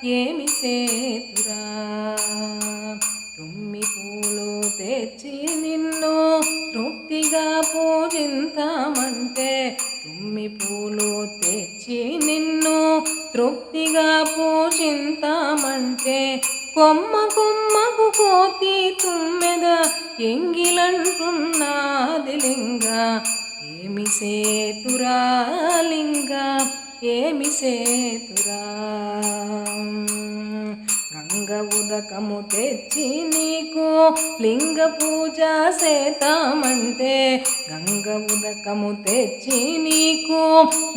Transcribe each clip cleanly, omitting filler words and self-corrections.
ఏమి సేతురా. తుమ్మి పూలు తెచ్చి నిన్ను తృప్తిగా పూజింతామంటే, తుమ్మి పూలు తెచ్చి నిన్ను తృప్తిగా పూజింతామంటే, కొమ్మ కొమ్మకు కోతి తుమ్మెద ఎంగిలంటున్నాది లింగ. ఏమి సేతురా లింగ, ఏమి సేతురా. గంగ ఉదకము తెచ్చి నీకు లింగ పూజ సేతామంటే, గంగ ఉదకము తెచ్చి నీకు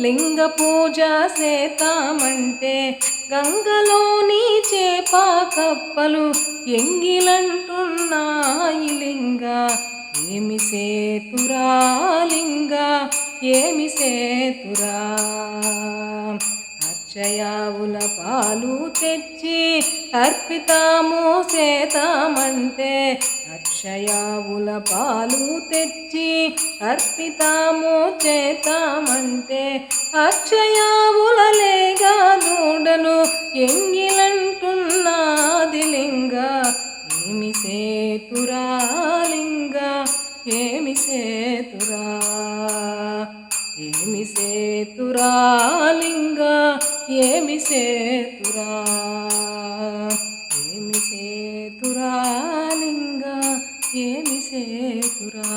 లింగ పూజ సేతామంటే, గంగలోని చేప కప్పలు ఎంగిలంటున్నాయి లింగ. ఏమి సేతురా లింగ, ఏమి సేతురా. అక్షయావుల పాలు తెచ్చి అర్పితాము సేతామంటే, అక్షయావుల పాలు తెచ్చి అర్పితాము చేతామంటే, అక్షయావుల లేగా దూడను ఎంగిలంటున్నాది లింగ. ఏమి సేతురా లింగ, ఏమి సేతురా. ఏమి సేతురా లింగ, ఏమి సేతురా. ఏమి సేతురా లింగ, ఏమి సేతురా.